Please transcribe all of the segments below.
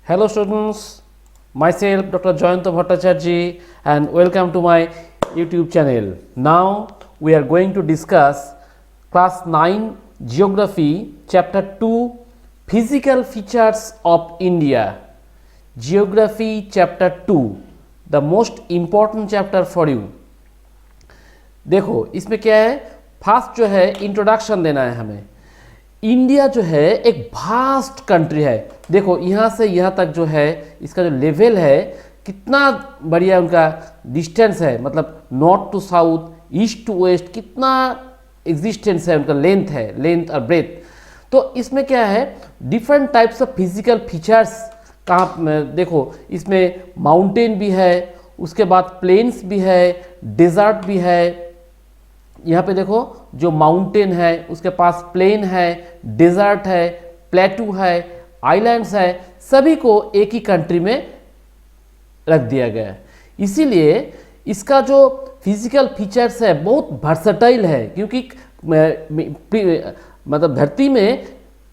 Hello students, myself Dr. Jayanto Bhattacharjee and welcome to my YouTube channel. Now we are going to discuss class 9 Geography chapter 2 Physical Features of India. Geography chapter 2, the most important chapter for you. देखो इसमें क्या है, first जो है introduction देना है हमें। India जो है एक वास्ट कंट्री है। देखो यहाँ से यहाँ तक जो है इसका जो लेवल है कितना बढ़िया उनका डिस्टेंस है, मतलब north to south, east to west, कितना एग्जिस्टेंस है उनका, लेंथ और ब्रेथ। तो इसमें क्या है, different types of physical features. कहाँ देखो इसमें माउंटेन भी है, उसके बाद प्लेन्स भी है, डेजर्ट भी है। यहाँ पे देखो जो माउंटेन है उसके पास प्लेन है, डेजर्ट है, प्लेटू है, आइलैंड्स है, सभी को एक ही कंट्री में रख दिया गया है। इसीलिए इसका जो फिजिकल फीचर्स है बहुत वर्सेटाइल है, क्योंकि मतलब धरती में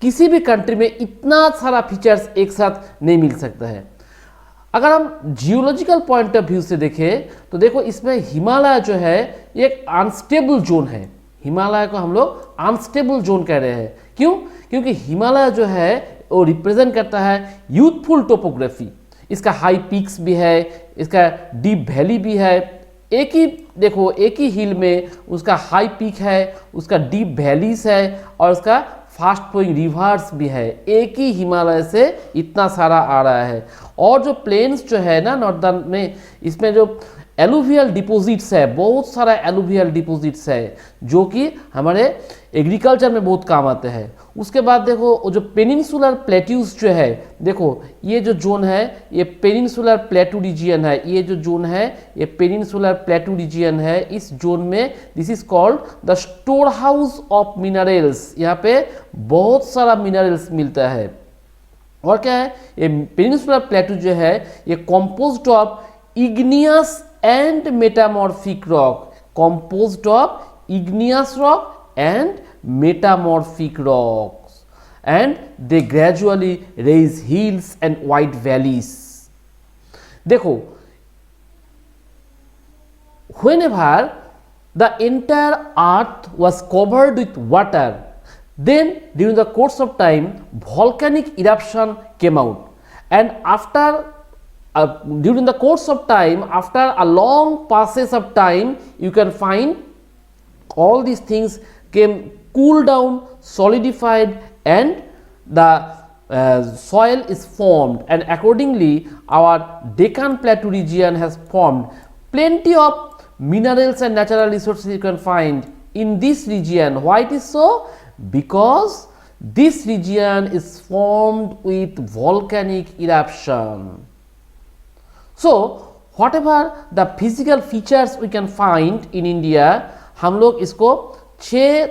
किसी भी कंट्री में इतना सारा फीचर्स एक साथ नहीं मिल सकता है। अगर हम जियोलॉजिकल पॉइंट ऑफ व्यू से देखें तो देखो इसमें हिमालय जो है एक अनस्टेबल जोन है। हिमालय को हम लोग अनस्टेबल जोन कह रहे हैं। क्यों? क्योंकि हिमालय जो है वो रिप्रेजेंट करता है यूथफुल टोपोग्राफी। इसका हाई पीक्स भी है, इसका डीप वैली भी है। एक ही देखो एक ही हिल में उसका हाई पीक है, उसका डीप वैलीज है और उसका फास्ट फ्लोइंग रिवर्स भी है। एक ही हिमालय से इतना सारा आ रहा है। और जो प्लेन्स जो है ना नॉर्दर्न में, इसमें जो एलुवियल डिपोजिट्स है, बहुत सारा एलुवियल डिपोजिट्स है जो कि हमारे एग्रीकल्चर में बहुत काम आते हैं। उसके बाद देखो जो पेनिनसुलर प्लेट्यूज जो है, देखो ये जो जोन है ये पेनिनसुलर प्लेटू रीजियन है। ये जो जोन है ये पेनिनसुलर प्लेटू रीजियन है। इस जोन में this is called the store house of minerals. यहाँ पे बहुत सारा मिनरल्स मिलता है। और क्या है, ये पेनिनसुलर प्लेटू जो है ये कॉम्पोज्ड of igneous and metamorphic rock, composed of igneous rock and metamorphic rocks, and they gradually raise hills and wide valleys. देखो whenever the entire earth was covered with water, then during the course of time volcanic eruption came out, and after during the course of time, after a long passage of time, you can find all these things came cool down, solidified, and the soil is formed, and accordingly our Deccan Plateau region has formed. Plenty of minerals and natural resources you can find in this region. Why it is so? Because this region is formed with volcanic eruption. So whatever the physical features we can find in India, हम लोग इसको 6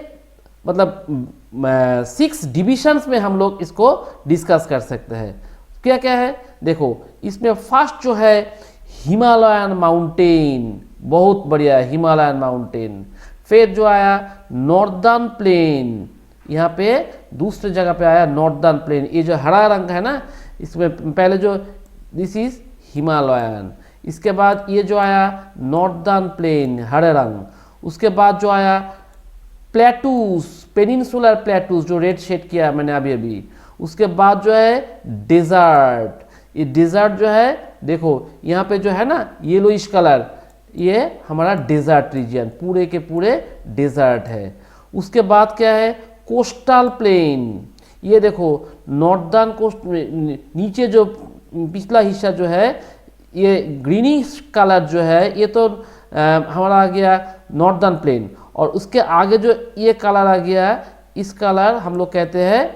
divisions में हम लोग इसको discuss कर सकते हैं। क्या क्या है देखो, इसमें फर्स्ट जो है हिमालयन माउंटेन, बहुत बढ़िया हिमालयन माउंटेन। फिर जो आया नॉर्दर्न प्लेन, यहाँ पे दूसरे जगह पे आया नॉर्दर्न प्लेन। ये जो हरा रंग है ना, इसमें पहले जो दिस इज हिमालयन, इसके बाद ये जो आया नॉर्दर्न प्लेन हरे रंग। उसके बाद जो आया प्लेटूस, पेनिनसुलर प्लेटूस जो रेड शेड किया मैंने अभी अभी। उसके बाद जो है डेजर्ट। ये डेजर्ट जो है देखो यहाँ पे जो है ना येलोइश कलर, ये हमारा डेजर्ट रीजन, पूरे के पूरे डेजर्ट है। उसके बाद क्या है कोस्टल प्लेन। ये देखो नॉर्दर्न कोस्ट, नीचे जो पिछला हिस्सा जो है ये ग्रीनिश कलर जो है ये तो हमारा आ गया नॉर्दर्न प्लेन, और उसके आगे जो ये कलर आ गया इस कलर हम लोग कहते हैं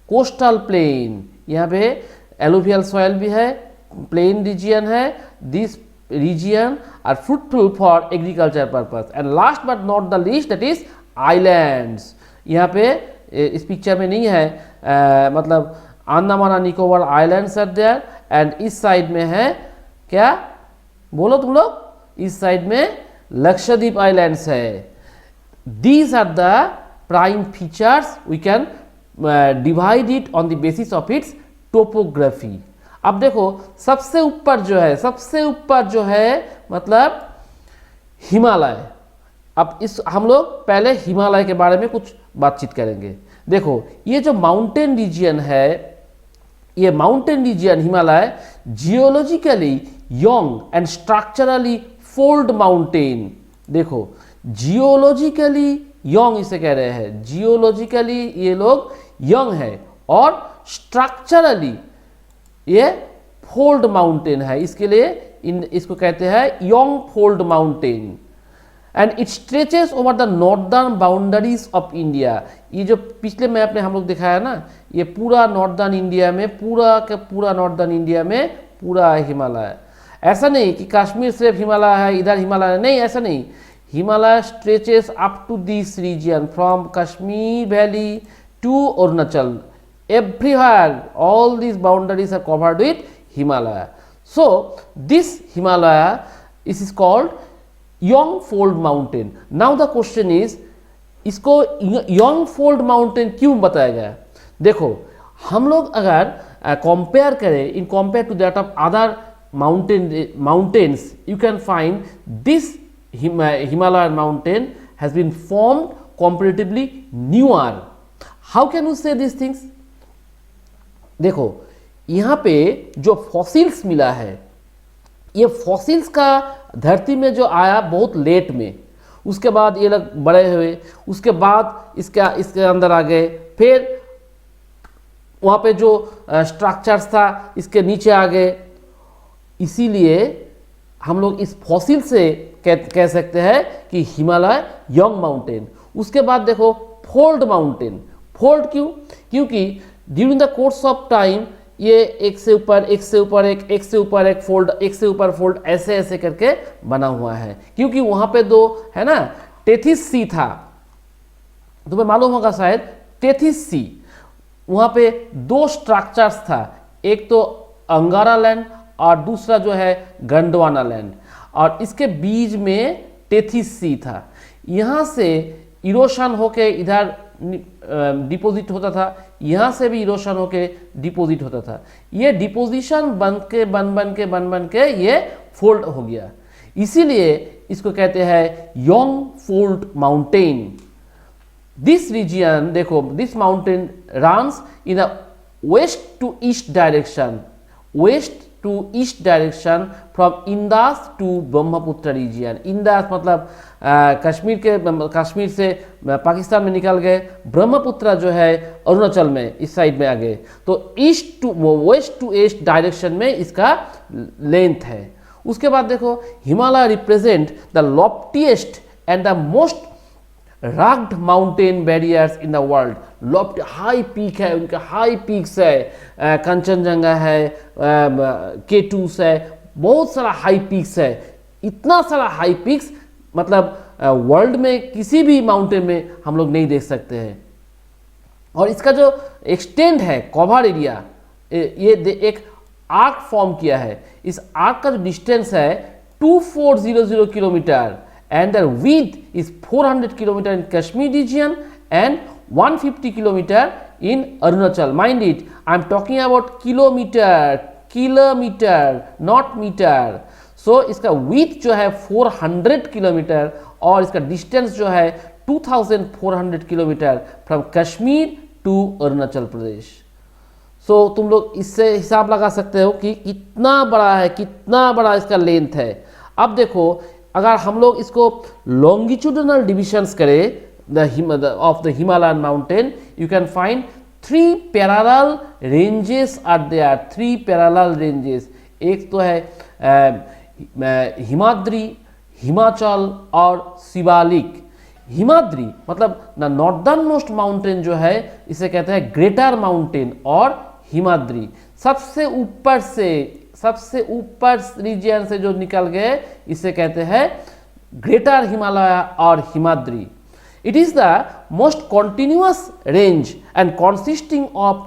कोस्टल प्लेन। यहाँ पे एलुवियल सॉइल भी है, प्लेन रीजियन है। This region are fruitful for agriculture purpose. And last but not the least that is islands. यहाँ पे इस पिक्चर में नहीं है, मतलब Andaman and Nicobar islands are there, and इस साइड में है क्या बोलो तुम लोग, इस साइड में लक्षद्वीप आइलैंड्स है। These are the prime features, we can divide it on the basis of its topography. अब देखो सबसे ऊपर जो है मतलब हिमालय। अब इस हम लोग पहले हिमालय के बारे में कुछ बातचीत करेंगे। देखो ये जो माउंटेन रीजियन है, ये mountain region Himalaya geologically young and structurally fold mountain. देखो जियोलॉजिकली यंग इसे कह रहे हैं, जियोलॉजिकली ये लोग यंग है और स्ट्रक्चरली ये फोल्ड माउंटेन है, इसके लिए इसको कहते हैं young fold mountain. And it stretches over the northern boundaries of India. ये जो पिछले मैप में हम लोग दिखाया ना, ये पूरा नॉर्दर्न इंडिया में, पूरा नॉर्दर्न इंडिया में पूरा हिमालय। ऐसा नहीं कि कश्मीर सिर्फ हिमालय है, इधर हिमालय नहीं, ऐसा नहीं। Himalaya stretches up to this region from Kashmir valley to Arunachal, everywhere all these boundaries are covered with Himalaya. So this Himalaya is called young fold mountain. Now the question is, इसको young fold mountain क्यों बताया गया? देखो हम लोग अगर compare करें in compare to that of other mountains, you can find this Himalayan mountain has been formed comparatively newer. How can you say these things? देखो यहाँ पे जो फॉसिल्स मिला है, ये फॉसिल्स का धरती में जो आया बहुत लेट में, उसके बाद ये लोग बड़े हुए, उसके बाद इसके अंदर आ गए, फिर वहाँ पे जो स्ट्रक्चर्स था इसके नीचे आ गए। इसीलिए हम लोग इस फॉसिल से कह सकते हैं कि हिमालय यंग माउंटेन। उसके बाद देखो फोल्ड माउंटेन। फोल्ड क्यों? क्योंकि during the course of time ये एक से ऊपर एक से ऊपर एक से ऊपर एक फोल्ड, एक से ऊपर फोल्ड, ऐसे ऐसे करके बना हुआ है। क्योंकि वहां पे दो है ना, टेथिस सी था, तुम्हें मालूम होगा शायद, टेथिस सी, वहां पे दो स्ट्रक्चर्स था, एक तो अंगारा लैंड और दूसरा जो है गंडवाना लैंड, और इसके बीच में टेथिस सी था। यहाँ से इरोशन होके इधर डिपोजिट होता था, यहाँ से भी इरोशन होके डिपोजिट होता था। ये डिपोजिशन बन के ये फोल्ड हो गया। इसीलिए इसको कहते हैं young fold mountain. This region, देखो this mountain runs in a west to east direction, from Indus to Brahmaputra region. Indus मतलब कश्मीर से पाकिस्तान में निकल गए, ब्रह्मपुत्र जो है अरुणाचल में इस साइड में आ गए, तो वेस्ट टू ईस्ट डायरेक्शन में इसका लेंथ है। उसके बाद देखो Himalaya represent the loftiest and the most rugged mountain barriers in the world. Loft high peak है, उनके हाई पीक्स है, कंचनजंगा है, केटूस है, बहुत सारा हाई पीक्स है। इतना सारा हाई पीक्स मतलब वर्ल्ड में किसी भी माउंटेन में हम लोग नहीं देख सकते हैं। और इसका जो एक्सटेंड है, कवर एरिया, ये एक आर्क फॉर्म किया है। इस आर्क का जो डिस्टेंस है 2400 kilometre, and the width is 400 kilometer in Kashmir region and 150 kilometer in Arunachal. Mind it, I am talking about kilometer not meter. So इसका width जो है 400 किलोमीटर और इसका डिस्टेंस जो है 2400 kilometre from Kashmir to Arunachal Pradesh. So तुम लोग इससे हिसाब लगा सकते हो कि कितना बड़ा है, कितना बड़ा इसका लेंथ है। अब देखो अगर हम लोग इसको लॉन्गिट्यूडनल डिविजन्स करें of the Himalayan mountain, you can find 3 parallel ranges are there, 3 parallel ranges. एक तो है हिमाद्री, हिमाचल और शिवालिक। हिमाद्री मतलब द नॉर्दर्न मोस्ट माउंटेन जो है इसे कहते हैं ग्रेटर माउंटेन, और हिमाद्री सबसे ऊपर रीजियन से जो निकल गए इसे कहते हैं ग्रेटर हिमालय और Himadri. It is the most continuous range and consisting of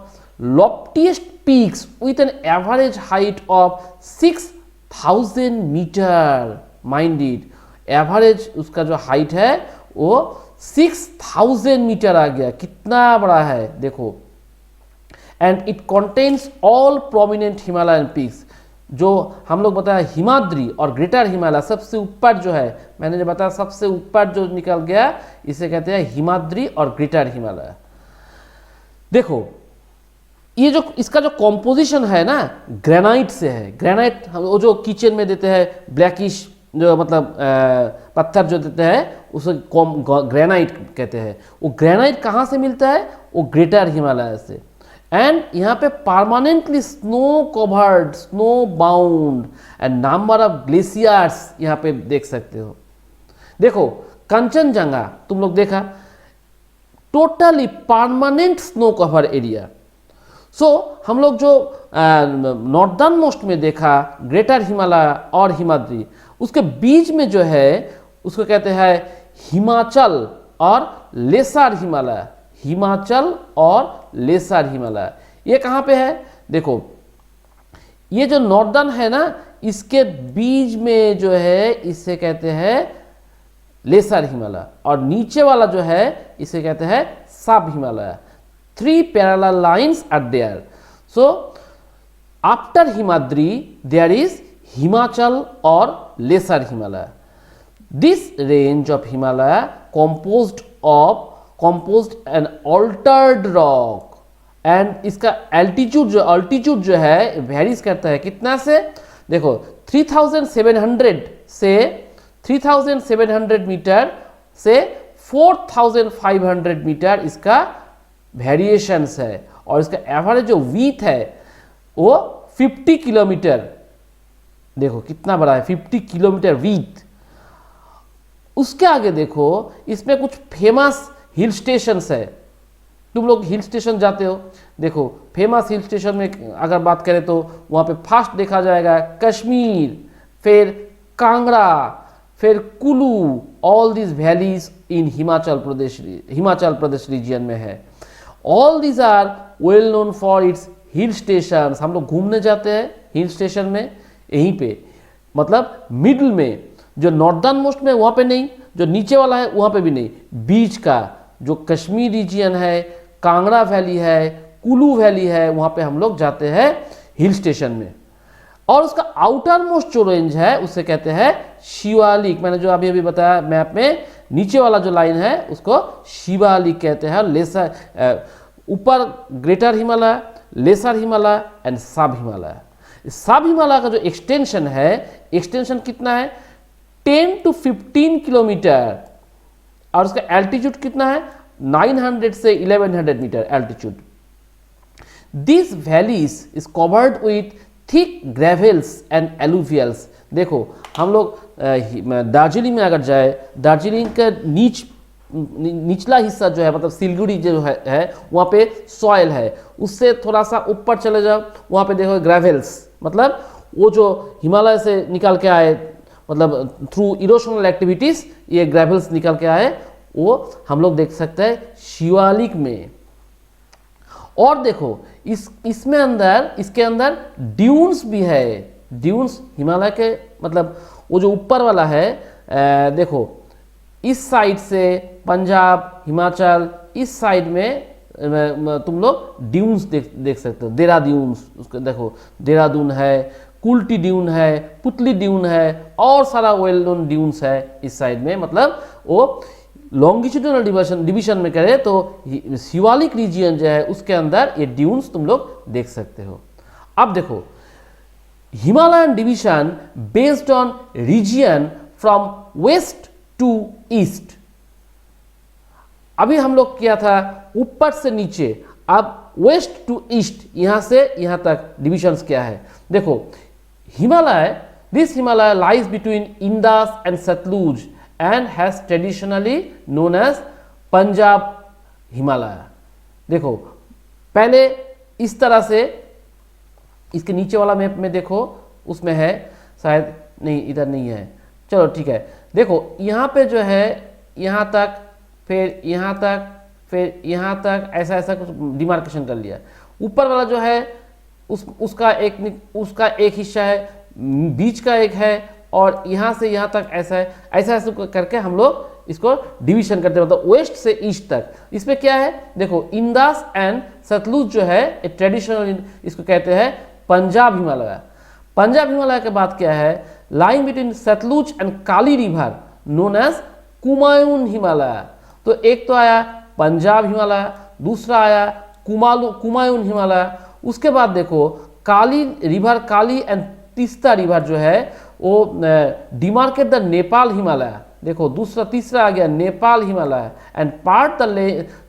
loftiest peaks with an average height of 6000 metre. Mind it, average उसका जो हाइट है वो 6000 मीटर आ गया, कितना बड़ा है देखो। And it contains all prominent Himalayan peaks. जो हम लोग बताया हिमाद्री और ग्रेटर हिमालय, सबसे ऊपर जो है, मैंने जो बताया सबसे ऊपर जो निकल गया इसे कहते हैं हिमाद्री और ग्रेटर हिमालय। देखो ये जो इसका जो कॉम्पोजिशन है ना, ग्रेनाइट से है। ग्रेनाइट वो जो किचन में देते हैं ब्लैकिश जो मतलब पत्थर जो देते हैं उसे ग्रेनाइट कहते हैं। वो ग्रेनाइट कहाँ से मिलता है? वो ग्रेटर हिमालय से। एंड यहाँ पे permanently snow covered, snow bound and number of glaciers यहाँ पे देख सकते हो। देखो कंचनजंगा तुम लोग देखा, totally permanent snow cover area. So हम लोग जो नॉर्दर्न मोस्ट में देखा ग्रेटर हिमालय और हिमाद्री, उसके बीच में जो है उसको कहते हैं हिमाचल और लेसर हिमालय। हिमाचल और लेसर हिमालय ये कहाँ पे है? देखो ये जो नॉर्दर्न है ना, इसके बीच में जो है इसे कहते हैं लेसर हिमालय, और नीचे वाला जो है इसे कहते हैं सब Himalaya. 3 parallel lines are there. So after Himadri there is Himachal or Lesser Himalaya. This range of Himalaya composed an altered rock, and इसका altitude जो है वेरीज करता है कितना से? देखो 3700 से 3700 मीटर से 4500 मीटर इसका वेरिएशंस है, और इसका एवरेज जो वीथ है वो 50 किलोमीटर। देखो कितना बड़ा है, 50 किलोमीटर वीथ। उसके आगे देखो इसमें कुछ फेमस हिल स्टेशंस है। तुम लोग हिल स्टेशन जाते हो, देखो फेमस हिल स्टेशन में अगर बात करें तो वहाँ पे फर्स्ट देखा जाएगा कश्मीर, फिर कांगड़ा, फिर Kullu. All this valleys in Himachal Pradesh region में है। All these are well known for its hill station. हम लोग घूमने जाते हैं हिल स्टेशन में, यहीं पे मतलब मिडिल में, जो नॉर्दर्न मोस्ट में वहाँ पे नहीं, जो नीचे वाला है वहाँ पे भी नहीं, बीच का जो कश्मीर रीजन है, कांगड़ा वैली है, कुल्लू वैली है, वहाँ पे हम लोग जाते हैं हिल स्टेशन में। और उसका आउटर मोस्ट जो रेंज है उसे कहते हैं शिवालिक। मैंने जो अभी बताया मैप में, नीचे वाला जो लाइन है उसको शिवालिक कहते हैं। लेसर ऊपर greater Himalaya, lesser Himalaya and sub Himalaya. सब हिमालय का जो एक्सटेंशन है, एक्सटेंशन कितना है? 10 to 15 किलोमीटर, और उसका एल्टीट्यूड कितना है? 900 से 1100 metre altitude. This valleys is covered with thick gravels and alluvials. देखो हम लोग दार्जिलिंग में अगर जाए, दार्जिलिंग का निचला हिस्सा जो है मतलब सिलगुड़ी जो है वहाँ पे सॉइल है, उससे थोड़ा सा ऊपर चले जाओ, वहाँ पे देखो ग्रेवल्स, मतलब वो जो हिमालय से निकल के आए, मतलब थ्रू इरोशनल एक्टिविटीज ये ग्रेवल्स निकल के आए, वो हम लोग देख सकते हैं शिवालिक में। और देखो इसमें इसके अंदर ड्यून्स भी है। ड्यून्स हिमालय के मतलब वो जो ऊपर वाला है, देखो इस साइड से पंजाब, हिमाचल, इस साइड में तुम लोग ड्यून्स देख सकते हो। देहरादून, उसको देखो देहरादून है, कुल्टी ड्यून है, पुतली ड्यून है, और सारा वेल नोन ड्यून्स है इस साइड में। मतलब वो लॉन्गिट्यूडनल डिवीजन में करें तो शिवालिक रीजियन जो है उसके अंदर ये ड्यून्स तुम लोग देख सकते हो। अब देखो Himalayan division based on region from west to east. अभी हम लोग किया था ऊपर से नीचे, अब वेस्ट टू ईस्ट, यहां से यहां तक डिविजन्स क्या है। देखो Himalaya, this Himalaya lies between Indus and Satluj and has traditionally known as Punjab Himalaya. देखो पहले इस तरह से, इसके नीचे वाला मैप में देखो उसमें है, शायद नहीं इधर नहीं है, चलो ठीक है। देखो यहाँ पे जो है यहाँ तक, फिर यहाँ तक, फिर यहाँ तक, ऐसा ऐसा कुछ डिमार्केशन कर लिया। ऊपर वाला जो है उसका एक हिस्सा है, बीच का एक है, और यहाँ से यहाँ तक ऐसा है, ऐसा ऐसा करके हम लोग इसको डिवीजन करते हैं, मतलब वेस्ट से ईस्ट तक। इसमें क्या है देखो, इंदास एंड सतलुज जो है ट्रेडिशनल, इसको कहते हैं पंजाब हिमालय। पंजाब हिमालय के बाद क्या है, line between Sutlej and Kali river known as Kumaon Himalaya. तो एक तो आया पंजाब हिमालय, दूसरा आया कुमायून हिमालय। उसके बाद देखो Kali river, Kali and Teesta river जो है वो डिमार्केट द नेपाल हिमालय। देखो दूसरा तीसरा आ गया Nepal Himalaya and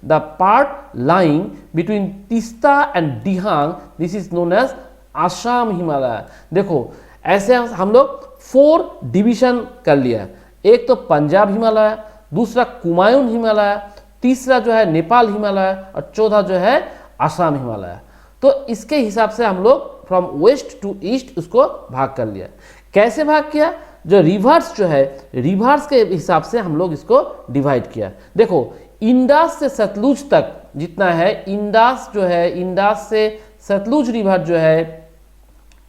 the part lying between Teesta and Dihang, this is known as Assam Himalaya. देखो ऐसे हम लोग 4 डिवीजन कर लिया, एक तो पंजाब हिमालय, दूसरा कुमायून हिमालय, तीसरा जो है नेपाल हिमालय और चौथा जो है आसाम हिमालय। तो इसके हिसाब से हम लोग फ्रॉम वेस्ट टू ईस्ट उसको भाग कर लिया। कैसे भाग किया, जो रिवर्स जो है रिवर्स के हिसाब से हम लोग इसको डिवाइड किया। देखो इंडास से सतलुज तक जितना है, इंडास जो है, इंडास से सतलुज रिवर जो है,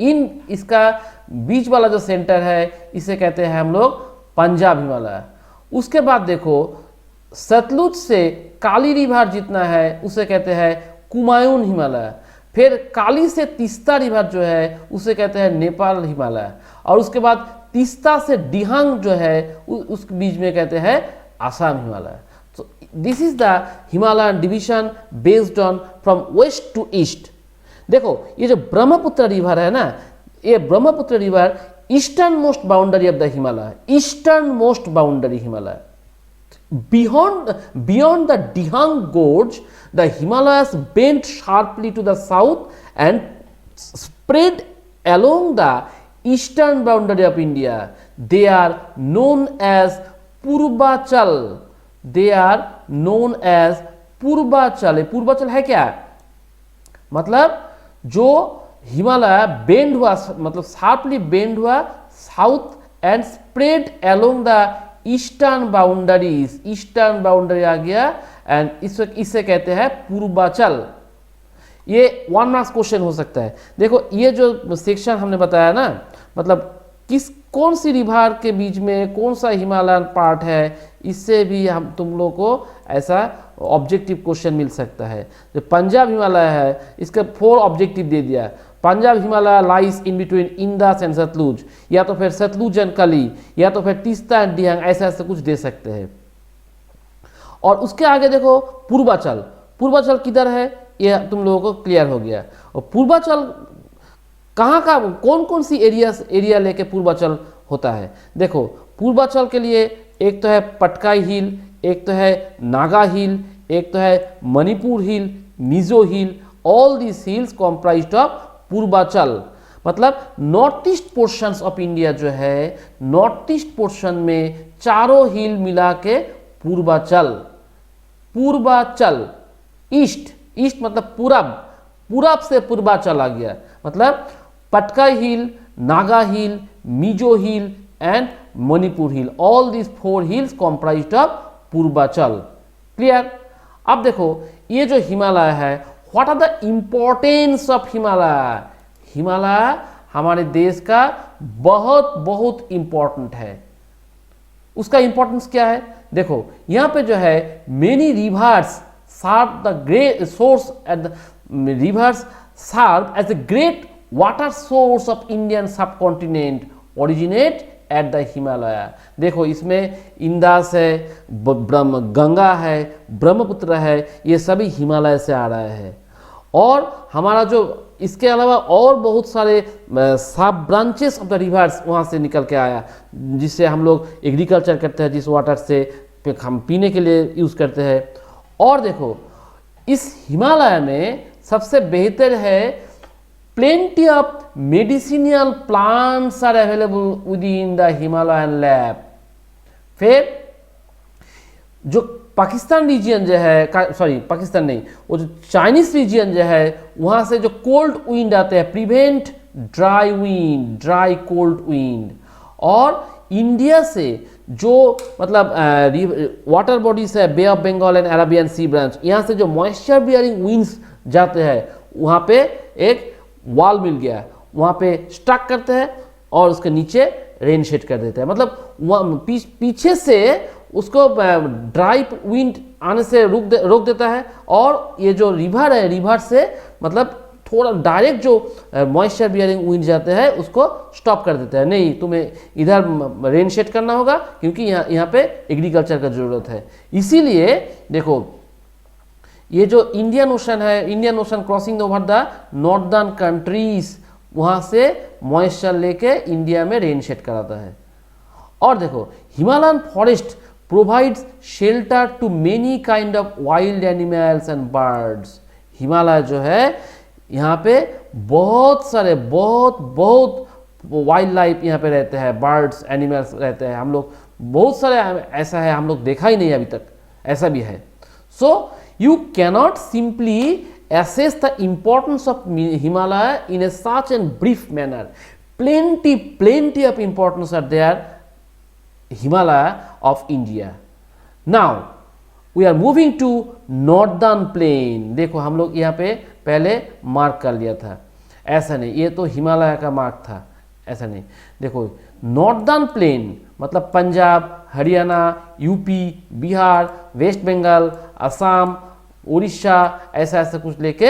इन इसका बीच वाला जो सेंटर है इसे कहते हैं हम लोग पंजाब हिमालय। उसके बाद देखो सतलुज से काली रिवर जितना है उसे कहते हैं कुमायून हिमालय। फिर काली से तीस्ता रिवर जो है उसे कहते हैं नेपाल हिमालय, और उसके बाद तीस्ता से दिहांग जो है उस बीच में कहते हैं आसाम हिमालय। तो this is the Himalayan division based on from west to east. देखो ये जो ब्रह्मपुत्र रिवर है ना, ये Brahmaputra river eastern most boundary of the Himalaya, eastern most boundary Himalaya. Beyond the Dihang Gorge, the Himalayas bend sharply to the south and spread along the eastern boundary of India. They are known as Purvachal. They are known as Purvachal. Purvachal है क्या, मतलब जो Himalaya bend हुआ, मतलब sharply bend हुआ south and spread along the eastern boundaries, eastern boundary आ गया and इसे कहते हैं पूर्वाचल। ये 1 मार्क्स क्वेश्चन हो सकता है। देखो ये जो सेक्शन हमने बताया ना, मतलब कौन सी रिवर के बीच में कौन सा हिमालयन पार्ट है, इससे भी हम तुम लोग को ऐसा ऑब्जेक्टिव क्वेश्चन मिल सकता है। जो पंजाब हिमालय है इसका 4 ऑब्जेक्टिव दे दिया। Punjab Himalaya lies in between Indus and Sutlej, या तो फिर सतलुज एंड कली, या तो फिर तीस्ता एंड दिहांग, ऐसा ऐसा कुछ दे सकते हैं। और उसके आगे देखो पूर्वाचल, पूर्वाचल किधर है ये तुम लोगों को क्लियर हो गया। और पूर्वाचल कहाँ का, कौन कौन सी एरिया लेके पूर्वाचल होता है। देखो पूर्वाचल के लिए एक तो है पटकाई हिल, एक तो है नागा हिल, एक तो है Manipur hill, Mizo hill. All this hills comprised of Purvachal. मतलब north east portions of India जो है, नॉर्थ ईस्ट पोर्शन में चारों हिल मिला के पूर्वाचल, पूर्वाचल ईस्ट, ईस्ट मतलब पूरब, पूरब से पूर्वाचल आ गया। मतलब Patkai hill, Naga hill, Mizo hill and Manipur hill, all this 4 hills comprised of Purvachal. Clear. अब देखो ये जो हिमालय है, what are the importance of Himalaya. Himalaya हमारे देश का बहुत बहुत इंपॉर्टेंट है। उसका इंपॉर्टेंस क्या है, देखो यहाँ पे जो है many rivers serve the great source at the rivers serve as the great water source of Indian subcontinent originate at the Himalaya. देखो इसमें इंदास है, गंगा है, ब्रह्मपुत्र है, ये सभी हिमालय से आ रहे हैं। और हमारा जो इसके अलावा और बहुत सारे सब ब्रांचेस ऑफ द रिवर्स वहाँ से निकल के आया, जिससे हम लोग एग्रीकल्चर करते हैं, जिस वाटर से हम पीने के लिए यूज़ करते हैं। और देखो इस हिमालय में सबसे बेहतर है plenty of medicinal plants are available within the Himalayan lab। फिर जो पाकिस्तान रीजन जो है, सॉरी पाकिस्तान नहीं, वो जो चाइनीज रीजन जो है वहाँ से जो कोल्ड विंड आते हैं, prevent dry wind, dry cold wind. और इंडिया से जो मतलब वाटर बॉडीज है, bay of Bengal and Arabian sea branch, यहाँ से जो मॉइस्चर बियरिंग विंड्स जाते हैं वहाँ पे एक वॉल मिल गया, वहाँ पे स्टक करते हैं और उसके नीचे रेन शेड कर देते हैं। मतलब पीछे से उसको ड्राई विंड आने से रोक देता है, और ये जो रिवर है, रिवर से मतलब थोड़ा डायरेक्ट जो मॉइस्चर बियरिंग विंड जाते हैं उसको स्टॉप कर देता है। नहीं, तुम्हें इधर रेन शेड करना होगा क्योंकि यहाँ पे एग्रीकल्चर का ज़रूरत है। इसीलिए देखो ये जो इंडियन ओशन है, Indian ocean crossing over the northern countries, वहाँ से मॉइस्चर लेके इंडिया में रेन शेड कराता है। और देखो Himalayan forest provides shelter to many kind of wild animals and birds. Himalaya जो है यहाँ पे बहुत सारे बहुत वाइल्ड लाइफ यहाँ पे रहते हैं, बर्ड्स एनिमल्स रहते हैं। हम लोग बहुत सारे ऐसा है हम लोग देखा ही नहीं अभी तक, ऐसा भी है। So you cannot simply assess the importance of Himalaya in a such and brief manner. Plenty of importance are there, Himalaya of India. Now we are moving to northern plain. देखो हम लोग यहाँ पे पहले मार्क कर लिया था, ऐसा नहीं, ये तो हिमालय का मार्क था, ऐसा नहीं। देखो नॉर्दर्न प्लेन मतलब पंजाब, हरियाणा, यूपी, बिहार, वेस्ट बंगाल, असम, उड़ीसा, ऐसा ऐसा कुछ लेके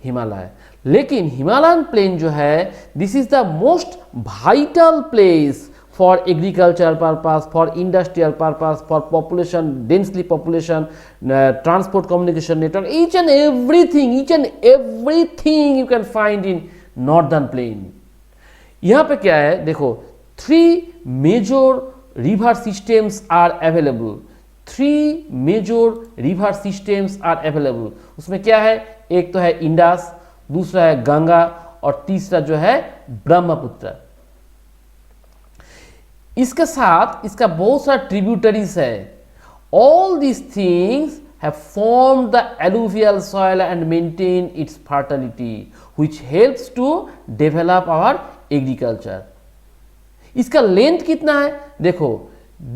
हिमालय। लेकिन हिमालयन प्लेन जो है, this is the most vital place for agriculture purpose, for industrial purpose, for population, densely population, transport, communication network, each and everything you can find in northern plain. यहाँ पे क्या है देखो, 3 major river systems are available. 3 major river systems are available. उसमें क्या है, एक तो है इंडस, दूसरा है गंगा, और तीसरा जो है ब्रह्मपुत्र। इसके साथ इसका बहुत सारा ट्रिब्यूटरीज है। All these things have formed the alluvial soil and maintain its fertility, which helps to develop our agriculture. इसका लेंथ कितना है देखो,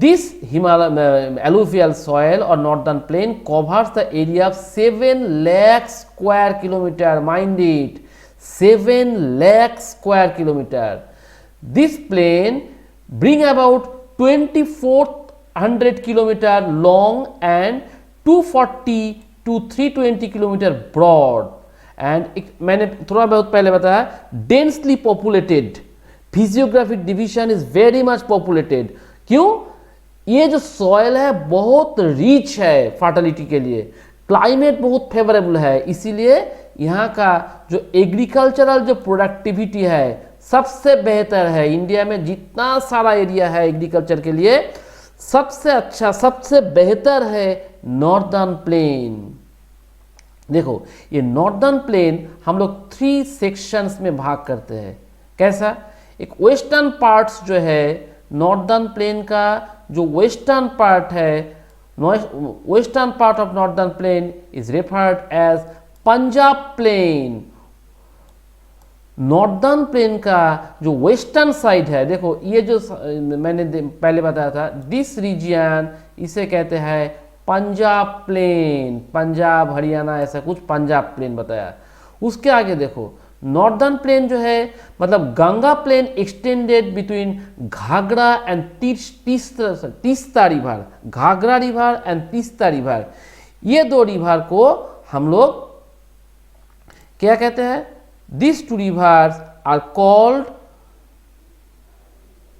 this Himalaya alluvial soil or northern plain covers the area of 7 lakh square kilometer. Mind it, 7 lakh square kilometer. This plain bring about 2400 kilometer long and 240 to 320 kilometre broad, and मैंने थोड़ा बहुत पहले बताया densely populated. Physiographic division is very much populated. क्यों? ये जो soil है बहुत रिच है फर्टिलिटी के लिए, क्लाइमेट बहुत फेवरेबल है, इसीलिए यहाँ का जो एग्रीकल्चरल जो प्रोडक्टिविटी है सबसे बेहतर है। इंडिया में जितना सारा एरिया है एग्रीकल्चर के लिए, सबसे अच्छा सबसे बेहतर है नॉर्दर्न प्लेन। देखो ये नॉर्दर्न प्लेन हम लोग 3 सेक्शंस में भाग करते हैं। कैसा? एक वेस्टर्न पार्ट्स जो है नॉर्दर्न प्लेन का, जो वेस्टर्न पार्ट है, western part of northern plain is referred as Punjab plain. Northern plain का जो वेस्टर्न साइड है, देखो ये जो मैंने पहले बताया था, दिस रीजियन इसे कहते हैं पंजाब प्लेन। पंजाब, हरियाणा, ऐसा कुछ पंजाब प्लेन बताया। उसके आगे देखो नॉर्दर्न प्लेन जो है मतलब Ganga plain extended between Ghaghra and Teesta river. Ghaghra river and Teesta river, ये 2 रिवर को हम लोग क्या कहते हैं? These 2 rivers are called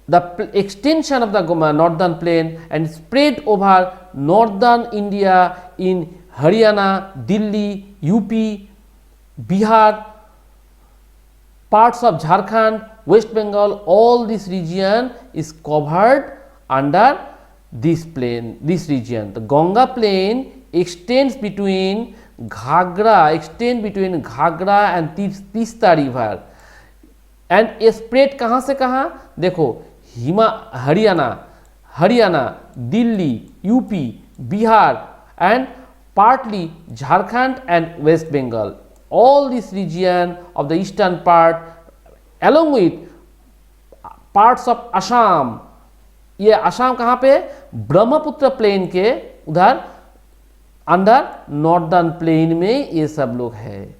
the extension of the northern plain and spread over northern India in Haryana, Delhi, UP, Bihar, parts of Jharkhand, West Bengal. All this region is covered under this plain, this region. The Ganga plain extends between Ghagra and Teesta river, and spread कहाँ से कहाँ? देखो Haryana, Delhi, UP, Bihar and partly Jharkhand and West Bengal. All this region of the eastern part along with parts of Assam. ये असम कहाँ पे? Brahmaputra plane के उधर under northern plain में ये सब लोग है।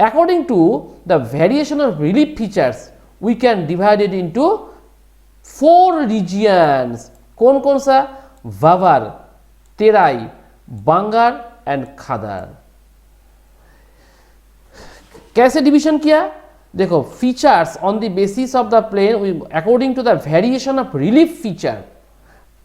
According to the variation of relief features we can divide it into 4 regions कौन कौन सा? वावर, तेराई, बांगर एंड खादर। कैसे डिवीजन किया? देखो, features on the basis of the plain according to the variation of relief feature.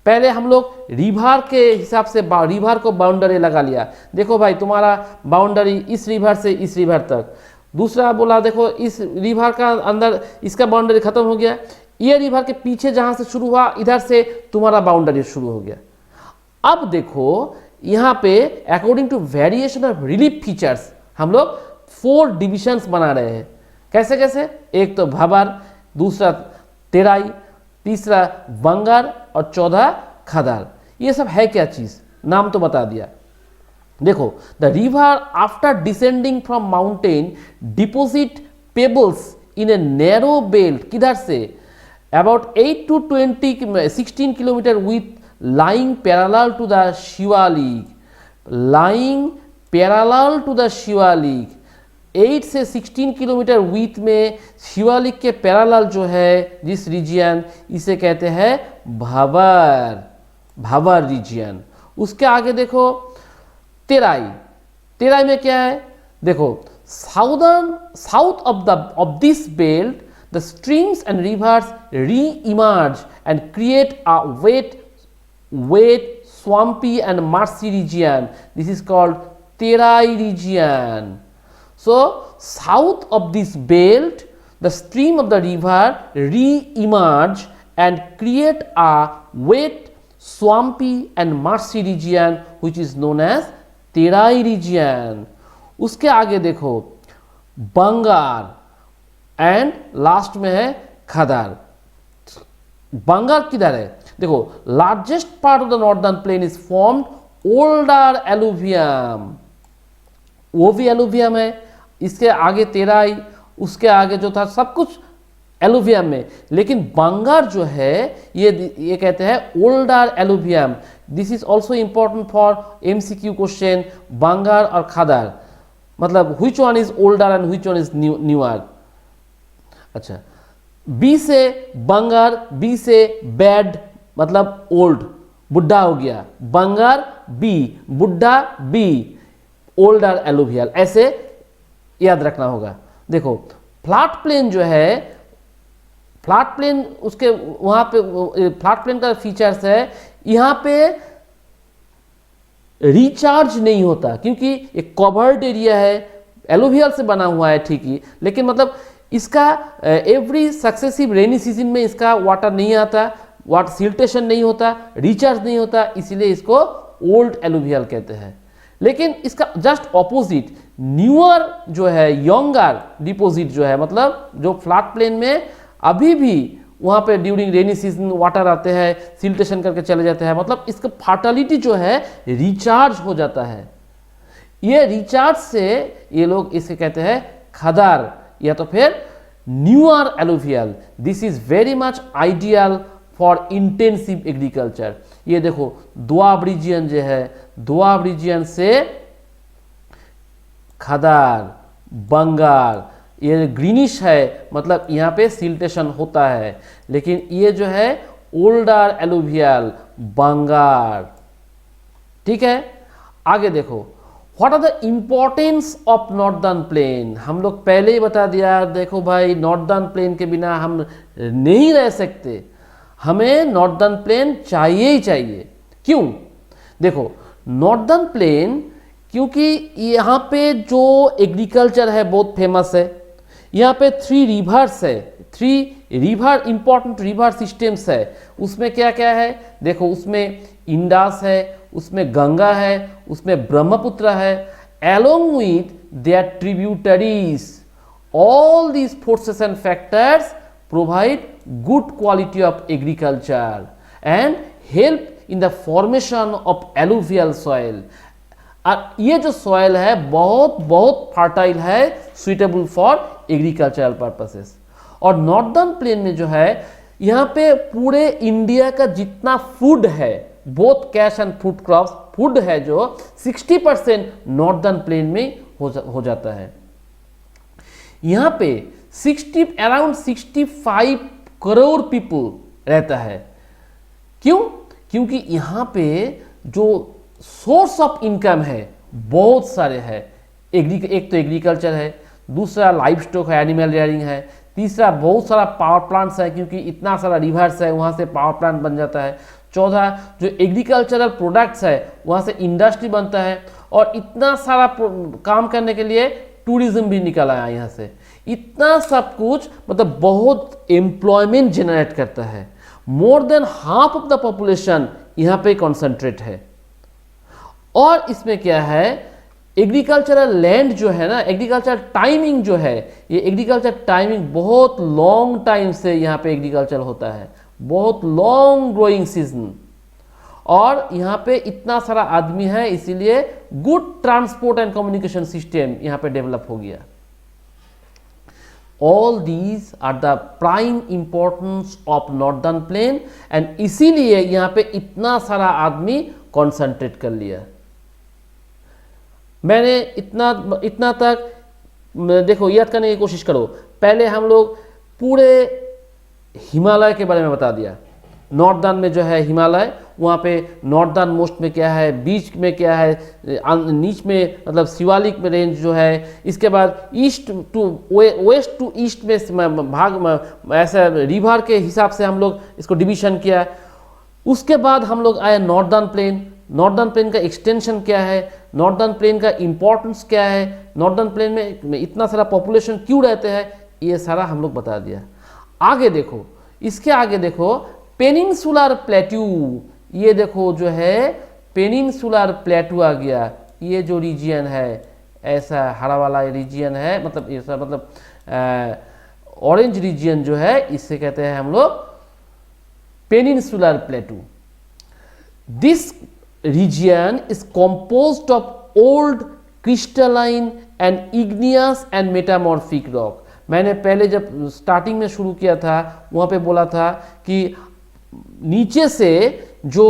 पहले हम लोग रिवर के हिसाब से रिवर को बाउंड्री लगा लिया। देखो भाई, तुम्हारा बाउंड्री इस रिवर से इस रिवर तक। दूसरा बोला, देखो इस रिवर का अंदर इसका बाउंड्री खत्म हो गया, ये रिवर के पीछे जहां से शुरू हुआ इधर से तुम्हारा बाउंड्री शुरू हो गया। अब देखो यहाँ पे according to variation of relief features हम लोग 4 डिविजन्स बना रहे हैं। कैसे कैसे? एक तो भाबर, दूसरा तेराई, तीसरा बंगार और चौथा खादर। ये सब है क्या चीज? नाम तो बता दिया। देखो, the river after descending from mountain deposit pebbles in a narrow belt. किधर से? About 8 to 16 kilometre with lying parallel to the Shivalik, lying parallel to the Shivalik. 8 से 16 किलोमीटर विथ में शिवालिक के पैरेलल जो है जिस रीजियन, इसे कहते हैं भाबर, भाबर रीजियन। उसके आगे देखो तेराई। तेराई में क्या है? देखो, south of this belt the streams and rivers reemerge and create a wet, swampy and marshy region. This is called Terai region. So, south of this belt, the stream of the river re-emerge and create a wet, swampy and marshy region which is known as Terai region. उसके आगे देखो बंगार and last में है खादर। बंगार किधर है? देखो, largest part of the northern plain is formed older alluvium, वो भी एलुवियम है। इसके आगे तेराई, उसके आगे जो था सब कुछ एलुवियम में, लेकिन बंगार जो है ये कहते हैं older alluvium. This is also important for MCQ question, bangar और खादर, मतलब which one is older and which one is newer. अच्छा, बी से बंगार, बी से बैड मतलब ओल्ड, बुढ़ा हो गया, बंगार बी, बुढ़ा बी, ओल्डर एलुवियल, ऐसे याद रखना होगा। देखो, फ्लैट प्लेन जो है, फ्लैट प्लेन उसके वहां पे फ्लैट प्लेन का फीचर्स है, यहां पे रिचार्ज नहीं होता क्योंकि एक कवर्ड एरिया है, एलुवियल से बना हुआ है, ठीक ही, लेकिन मतलब इसका एवरी सक्सेसिव रेनी सीजन में इसका वाटर नहीं आता, वाटर सिल्टेशन नहीं होता, रिचार्ज नहीं होता, इसीलिए इसको ओल्ड एलुवियल कहते हैं। लेकिन इसका जस्ट ऑपोजिट न्यूअर जो है, यंगर डिपोजिट जो है, मतलब जो फ्लैट प्लेन में अभी भी वहां पे ड्यूरिंग रेनी सीजन वाटर आते हैं, सिल्टेशन करके चले जाते हैं, मतलब इसका फर्टिलिटी जो है रिचार्ज हो जाता है। ये रिचार्ज से ये लोग इसे कहते हैं खादर या तो फिर newer alluvial. This is very much ideal for intensive agriculture. ये देखो दोआब रीजियन जो है, दोआब रीजियन से खादर, बंगार, ये ग्रीनिश है, मतलब यहाँ पे सिल्टेशन होता है, लेकिन ये जो है ओल्डर एलुवियल, बंगार। ठीक है, आगे देखो, what are the importance of northern plain. हम लोग पहले ही बता दिया, देखो भाई नॉर्दर्न प्लेन के बिना हम नहीं रह सकते, हमें नॉर्दर्न प्लेन चाहिए ही चाहिए। क्यों? देखो, नॉर्दर्न प्लेन क्योंकि यहाँ पे जो एग्रीकल्चर है बहुत फेमस है, यहाँ पे 3 रिवर्स है, 3 रिवर इंपॉर्टेंट रिवर सिस्टम्स है। उसमें क्या क्या है? देखो, उसमें इंडास है, उसमें गंगा है, उसमें ब्रह्मपुत्र है, along with their tributaries. All these forces and factors provide good quality of agriculture and help in the formation of alluvial soil. और ये जो सॉइल है बहुत बहुत फर्टाइल है, सुइटेबल फॉर एग्रीकल्चरल पर्पसेस। और नॉर्दर्न प्लेन में जो है, यहाँ पे पूरे इंडिया का जितना फूड है, both cash and food crops, food है जो 60% नॉर्दर्न प्लेन में हो जाता है। यहाँ पे अराउंड 65 करोड़ पीपल रहता है। क्यों? क्योंकि यहाँ पे जो सोर्स ऑफ इनकम है बहुत सारे हैं। एक तो एग्रीकल्चर है, दूसरा लाइव स्टॉक है, एनिमल रेयरिंग है, तीसरा बहुत सारा पावर प्लांट्स है क्योंकि इतना सारा रिवर्स है वहाँ से पावर प्लांट बन जाता है, चौथा जो एग्रीकल्चरल प्रोडक्ट्स है वहाँ से इंडस्ट्री बनता है, और इतना सारा काम करने के लिए टूरिज्म भी निकल आया यहाँ से। इतना सब कुछ मतलब बहुत एम्प्लॉयमेंट जनरेट करता है। More than half of the population यहाँ पे कॉन्सेंट्रेट है। और इसमें क्या है, एग्रीकल्चरल लैंड जो है ना, एग्रीकल्चर टाइमिंग जो है, ये एग्रीकल्चर टाइमिंग बहुत लॉन्ग टाइम से यहाँ पे एग्रीकल्चर होता है, बहुत लॉन्ग ग्रोइंग सीजन। और यहाँ पे इतना सारा आदमी है इसीलिए good transport and communication system यहाँ पे डेवलप हो गया। All these are the prime importance of northern plain and इसीलिए यहाँ पे इतना सारा आदमी कॉन्सेंट्रेट कर लिया। मैंने इतना तक देखो याद करने की कोशिश करो। पहले हम लोग पूरे हिमालय के बारे में बता दिया। नॉर्दर्न में जो है हिमालय, वहाँ पे नॉर्दर्न मोस्ट में क्या है, बीच में क्या है, नीच में मतलब शिवालिक में रेंज जो है। इसके बाद east to west to east में भाग ऐसा रिवर के हिसाब से हम लोग इसको डिवीजन किया। उसके बाद हम लोग आए नॉर्दर्न प्लेन। नॉर्दर्न प्लेन का एक्सटेंशन क्या है, नॉर्दर्न प्लेन का इंपॉर्टेंस क्या है, नॉर्दर्न प्लेन में इतना सारा पॉपुलेशन क्यों रहते हैं, ये सारा हम लोग बता दिया। आगे देखो, इसके आगे देखो पेनिनसुलर प्लेट्यू। ये देखो जो है पेनिनसुलर प्लेट्यू आ गया। ये जो रीजियन है ऐसा हरा वाला रीजियन है, मतलब ऐसा मतलब ऑरेंज रीजियन जो है इससे कहते हैं हम लोग peninsular plateau. This region is composed of old crystalline and igneous and metamorphic rock। मैंने पहले जब स्टार्टिंग में शुरू किया था वहाँ पे बोला था कि नीचे से जो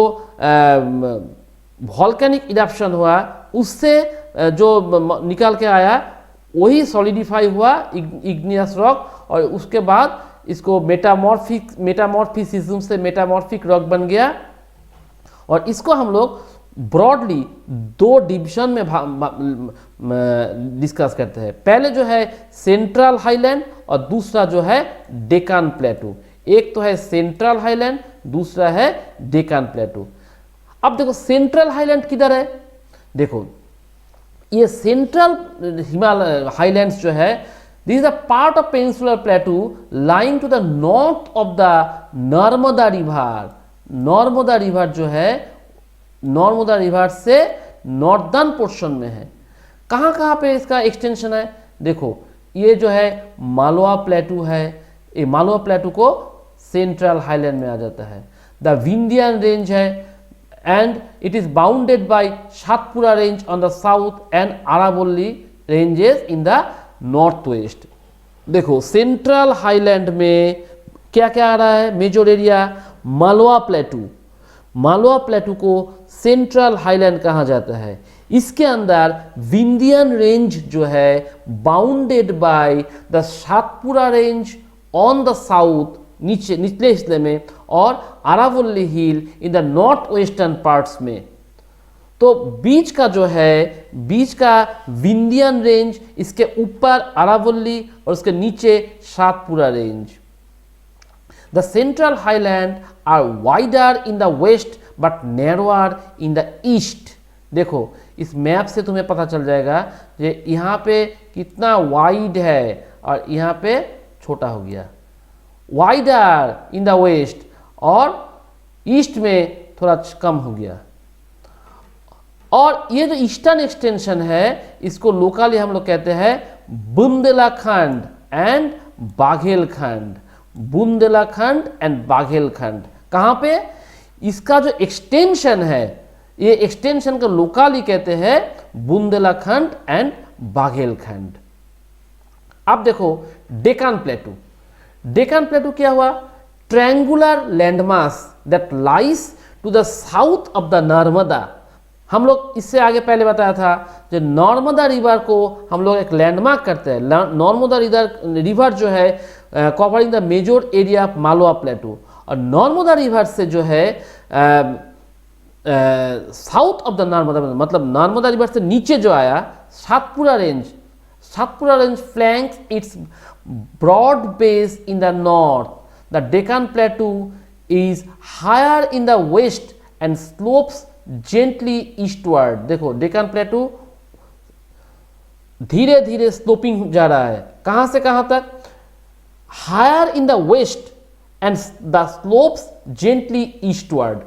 वॉल्केनिक इरप्शन हुआ उससे जो निकल के आया वही सॉलिडिफाई हुआ इग्नियस रॉक, और उसके बाद इसको मेटामॉर्फिसिज्म से मेटामॉर्फिक रॉक बन गया। और इसको हम लोग ब्रॉडली दो डिवीजन में डिस्कस करते हैं। पहले जो है सेंट्रल हाईलैंड और दूसरा जो है डेकान प्लेटू। एक तो है सेंट्रल हाईलैंड, दूसरा है डेकान प्लेटू। अब देखो सेंट्रल हाईलैंड किधर है, देखो ये सेंट्रल हिमालय हाईलैंड्स जो है, this is a part of peninsular plateau lying to the north of the Narmada river. Narmada river जो है नर्मदा रिवर से नॉर्दर्न पोर्शन में है। कहाँ पे इसका एक्सटेंशन है, देखो ये जो है मालवा प्लेटू है, ये मालवा प्लेटू को सेंट्रल हाईलैंड में आ जाता है। द विंध्यान रेंज है and it is bounded by Satpura range on the south and Aravalli ranges in the north west. देखो सेंट्रल हाईलैंड में क्या क्या आ रहा है, major area Malwa plateau. Malwa plateau को सेंट्रल हाईलैंड कहा जाता है। इसके अंदर विंध्यान रेंज जो है bounded by the Satpura range on the south निचले हिस्से में, और Aravalli hill in the north western parts में। तो बीच का जो है, बीच का विंध्यान रेंज, इसके ऊपर अरावली और उसके नीचे Satpura range. The central highland are wider in the west but narrower in the east। देखो इस मैप से तुम्हें पता चल जाएगा कि यहाँ पे कितना वाइड है और यहाँ पे छोटा हो गया। वाइडर इन द वेस्ट और ईस्ट में थोड़ा कम हो गया। और ये जो ईस्टर्न एक्सटेंशन है इसको लोकली हम लोग कहते हैं बुंदेलखंड एंड बाघेलखंड। बुंदेलखंड एंड बाघेलखंड कहाँ पे, इसका जो एक्सटेंशन है ये एक्सटेंशन को लोकली कहते हैं बुंदेलखंड एंड बाघेलखंड। अब देखो डेक्कन प्लेटू। डेक्कन प्लेटू क्या हुआ, triangular landmass that lies to the south of the Narmada. हम लोग इससे आगे पहले बताया था जो नर्मदा रिवर को हम लोग एक लैंडमार्क करते हैं। नर्मदा रिवर जो है covering the major area of Malwa plateau, और नर्मदा रिवर से जो है साउथ ऑफ द नर्मदा, मतलब नर्मदा रिवर से नीचे जो आया Satpura range flanks its broad base in the north, the Deccan plateau is higher in the west and slopes gently eastward. देखो डेक्कन प्लेटू धीरे धीरे स्लोपिंग जा रहा है, कहां से कहां तक, higher in the west and the slopes gently eastward,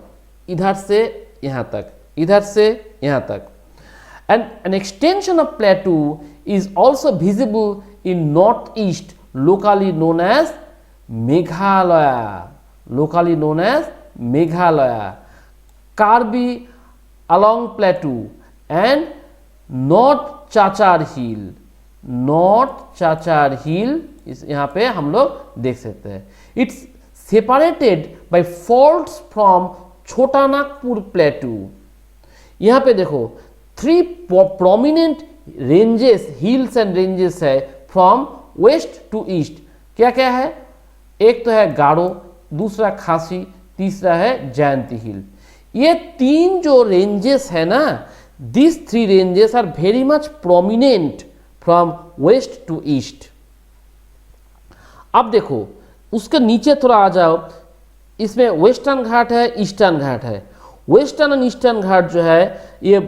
इधर से यहां तक, इधर से यहां तक। And an extension of plateau is also visible in north east, locally known as Meghalaya, Karbi along plateau and North Chachar Hill इस यहाँ पे हम लोग देख सकते हैं। It's separated by faults from छोटा नागपुर प्लेटू। यहाँ पे देखो 3 prominent ranges, hills and ranges है फ्रॉम वेस्ट टू ईस्ट। क्या क्या है, एक तो है गारो, दूसरा खासी, तीसरा है जयंती हिल। ये 3 जो रेंजेस है ना, this 3 ranges are very much prominent from west to east. अब देखो उसके नीचे थोड़ा आ जाओ, इसमें वेस्टर्न घाट है, ईस्टर्न घाट है। वेस्टर्न एंड ईस्टर्न घाट जो है, ये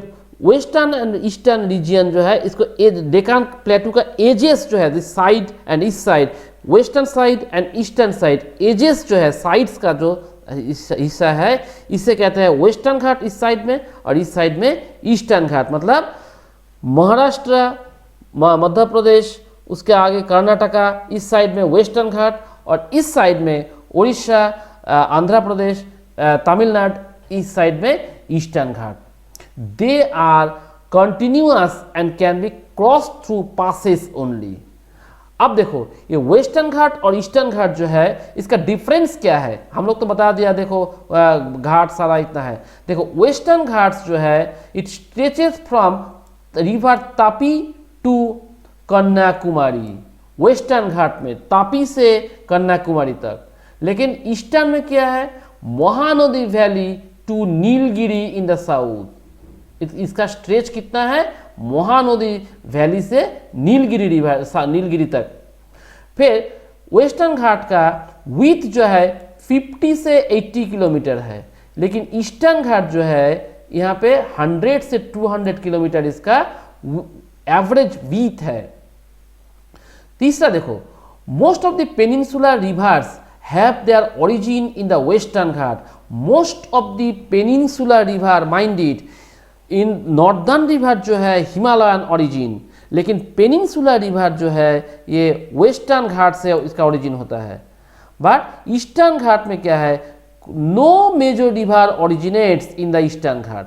वेस्टर्न एंड ईस्टर्न रीजन जो है, इसको डेक्कन प्लेटू का एजेस जो है, this side and east side, western side and eastern side, edges जो है, साइड्स का जो हिस्सा है, इसे कहते हैं वेस्टर्न घाट इस साइड में, और इस साइड में ईस्टर्न घाट। मतलब महाराष्ट्र, मध्य प्रदेश, उसके आगे कर्नाटका, इस साइड में वेस्टर्न घाट, और इस साइड में उड़ीसा, आंध्र प्रदेश, तमिलनाडु, इस साइड में eastern ghat. They are continuous and can be cross through passes only. अब देखो ये वेस्टर्न घाट और ईस्टर्न घाट जो है, इसका डिफरेंस क्या है, हम लोग तो बता दिया। देखो घाट सारा इतना है। देखो वेस्टर्न घाट्स जो है, it stretches from river Tapi to Kanyakumari. Western ghat में तापी से कन्याकुमारी तक। लेकिन ईस्टर्न में क्या है, Mahanadi valley to Nilgiri in the south. इसका स्ट्रेच कितना है, महानदी वैली से नीलगिरी तक। फिर वेस्टर्न घाट का विड्थ जो है 50 से 80 किलोमीटर है, लेकिन ईस्टर्न घाट जो है यहाँ पे 100 से 200 किलोमीटर इसका एवरेज विड्थ है। तीसरा देखो, most of the peninsular reverse have their origin in the western Ghat. Most of the peninsular river minded in northern river जो है हिमालयन ओरिजिन, लेकिन पेनिनसुलर रिवर जो है ये वेस्टर्न घाट से इसका ओरिजिन होता है। बट ईस्टर्न घाट में क्या है, no major river originates in the eastern ghat.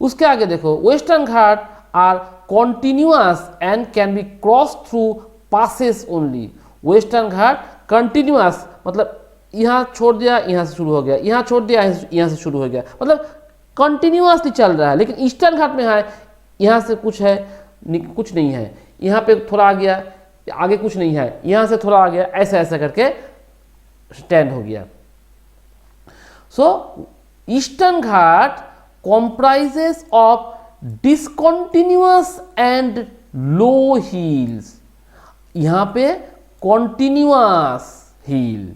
उसके आगे देखो, western ghat are continuous and can be cross through passes only. Western ghat continuous, मतलब यहाँ छोड़ दिया यहाँ से शुरू हो गया, यहाँ छोड़ दिया यहाँ से शुरू हो गया, मतलब कंटिन्यूअसली चल रहा है। लेकिन ईस्टर्न घाट में है, यहाँ से कुछ है, कुछ नहीं है, यहाँ पे थोड़ा आ गया, आगे कुछ नहीं है, यहाँ से थोड़ा आ गया, ऐसा ऐसा करके स्टैंड हो गया। सो eastern Ghat comprises of discontinuous and low hills। यहाँ पे continuous hill।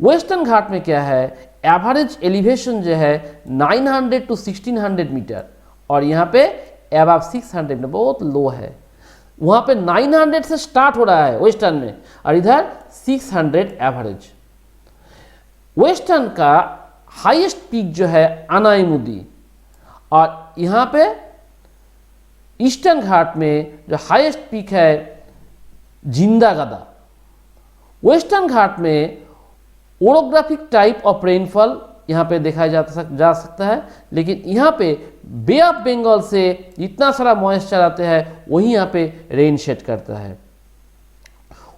वेस्टर्न घाट में क्या है, एवरेज एलिवेशन जो है 900 to 1600 मीटर, और यहाँ पे अबव 600 मीटर, बहुत लो है। वहाँ पे 900 से स्टार्ट हो रहा है वेस्टर्न में, और इधर 600 एवरेज। वेस्टर्न का हाईएस्ट पीक जो है अनाईमुदी, और यहाँ पे ईस्टर्न घाट में जो हाईएस्ट पीक है जिंदा गदा। वेस्टर्न घाट में ओरोग्राफिक टाइप ऑफ रेनफॉल यहाँ पे देखा जा सकता है, लेकिन यहाँ पे बे ऑफ बंगाल से इतना सारा मॉइस्चर आते हैं, वही यहाँ पे रेन शेड करता है।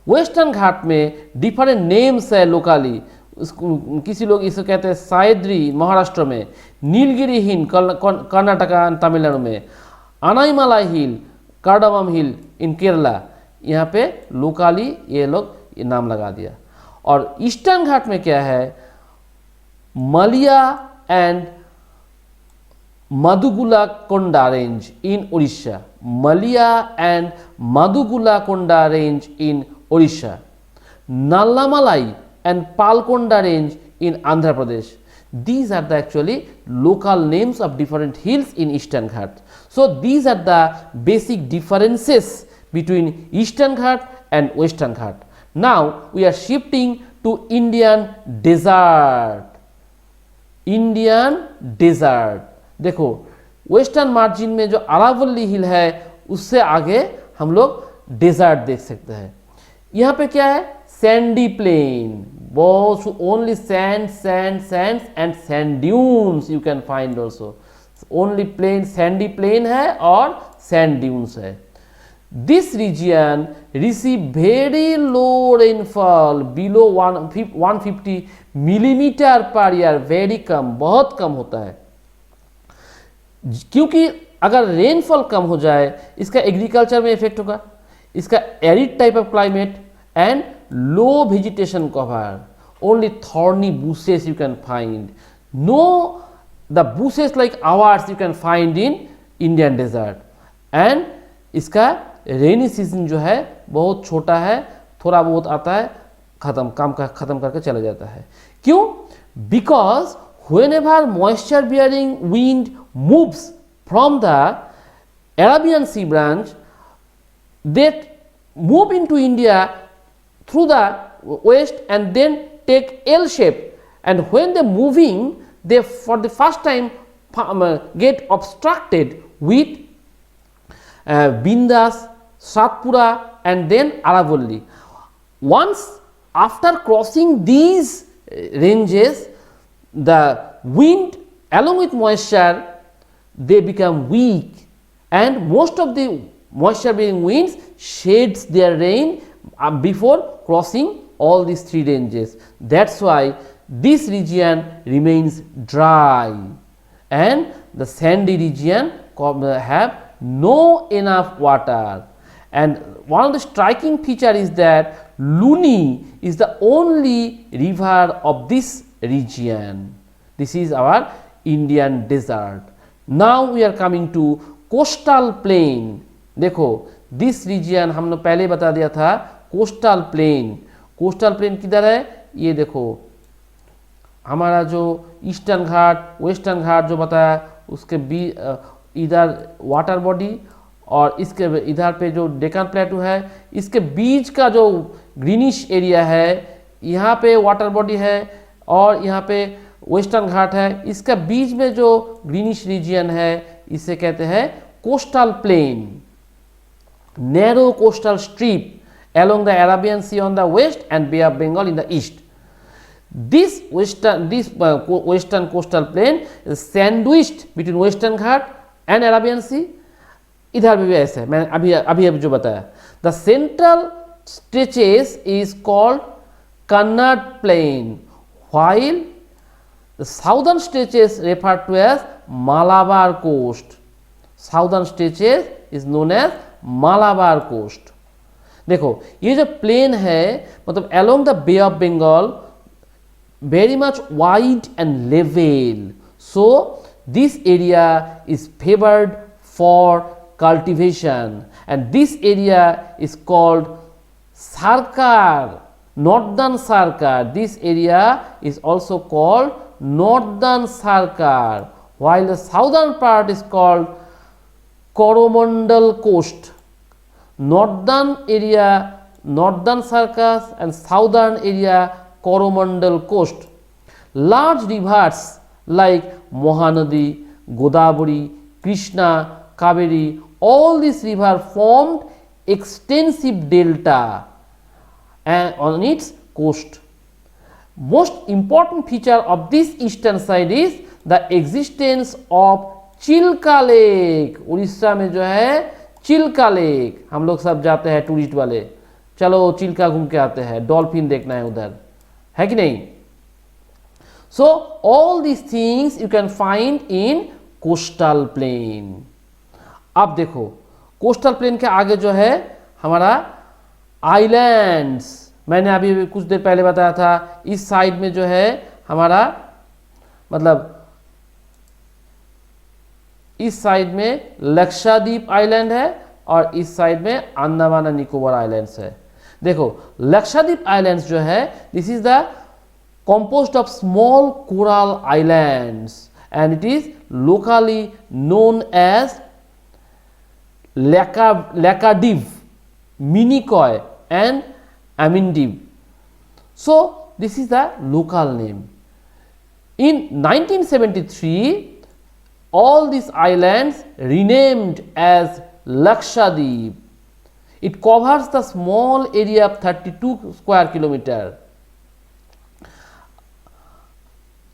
वेस्टर्न घाट में डिफरेंट नेम्स है लोकली। किसी लोग इसे कहते हैं सायद्री महाराष्ट्र में, नीलगिरी हिल कर्नाटका तमिलनाडु में, अनाईमालाई हिल, कार्डमम हिल इन केरला। यहाँ पे लोकली ये लोग ये नाम लगा दिया। और ईस्टर्न घाट में क्या है, मलिया and Madugula-Konda range in Odisha, Malia and Madugula-Konda range in Odisha, Nallamalai and Palkonda range in Andhra Pradesh. These are the actually local names of different hills in Eastern Ghat. So these are the basic differences between Eastern Ghat and Western Ghat. Now we are shifting to Indian desert. Indian desert, देखो western margin में जो अरावली हिल है उससे आगे हम लोग desert देख सकते हैं। यहाँ पे क्या है, सैंडी प्लेन, बहुत only sand sand sand and sand dunes you can find also, only plain sandy plain है और सैंड ड्यून्स है। This region receive very low rainfall below 150 millimetre per year, very कम, बहुत कम होता है। क्योंकि अगर रेनफॉल कम हो जाए इसका एग्रीकल्चर में इफेक्ट होगा, इसका arid type of climate and low vegetation cover, only thorny bushes you can find, no the bushes like ours you can find in Indian desert. And इसका रेनी सीजन जो है बहुत छोटा है, थोड़ा बहुत आता है, खत्म करके चला जाता है। क्यों? Because whenever moisture bearing wind moves from the Arabian Sea branch, they move into India through the west and then take L shape, and when they moving they for the first time get obstructed with Bindas, Satpura and then Aravalli. Once after crossing these ranges, the wind along with moisture they become weak, and most of the moisture bearing winds shades their rain before crossing all these three ranges. That's why this region remains dry and the sandy region have no enough water. And one of the striking feature is that Luni is the only river of this region. This is our Indian desert. Now we are coming to coastal plain. देखो this region हमने पहले बता दिया था, coastal plain. coastal plain किधर है? ये देखो हमारा जो ईस्टर्न घाट वेस्टर्न घाट जो बताया उसके इधर वाटर बॉडी और इसके इधर पे जो डेक्कन प्लेटू है, इसके बीच का जो ग्रीनिश एरिया है, यहाँ पे वाटर बॉडी है और यहाँ पे वेस्टर्न घाट है, इसका बीच में जो ग्रीनिश रीजियन है इसे कहते हैं coastal plain. Narrow coastal strip along the Arabian Sea on the west and Bay of Bengal in the east. This western coastal plain is sandwiched between Western Ghat and Arabian Sea. इधर भी ऐसा है, मैंने अभी जो बताया। The central stretches is called Kannad Plain, while the southern stretches referred to as Malabar Coast. Southern stretches is known as Malabar Coast. देखो ये जो प्लेन है मतलब along the Bay of Bengal very much wide and level, so this area is favored for cultivation, and this area is called Sarkar, northern Sarkar. This area is also called northern Sarkar, while the southern part is called Coromandel Coast. Northern area northern Sarkar and southern area Coromandel Coast. Large rivers like Mahanadi, Godavari, Krishna, Kaveri, all these rivers formed extensive delta on its coast. Most important feature of this eastern side is the existence of Chilka lake. Orissa में जो है Chilka lake, हम लोग सब जाते हैं tourist वाले, चलो चिल्का घूम के आते हैं, डॉल्फिन देखना है उधर, है कि नहीं। So all this things you can find in coastal plain. अब देखो कोस्टल प्लेन के आगे जो है हमारा आइलैंड्स, मैंने अभी कुछ देर पहले बताया था, इस साइड में जो है हमारा मतलब इस साइड में लक्षद्वीप आइलैंड है और इस साइड में अंडमान एंड निकोबार आइलैंड्स है। देखो लक्षद्वीप आइलैंड्स जो है this is the composed of small coral islands and it is locally known as Laccadive, Minicoy and Amindive. So this is the local name. In 1973 all these islands renamed as Lakshadweep. It covers the small area of 32 square kilometer.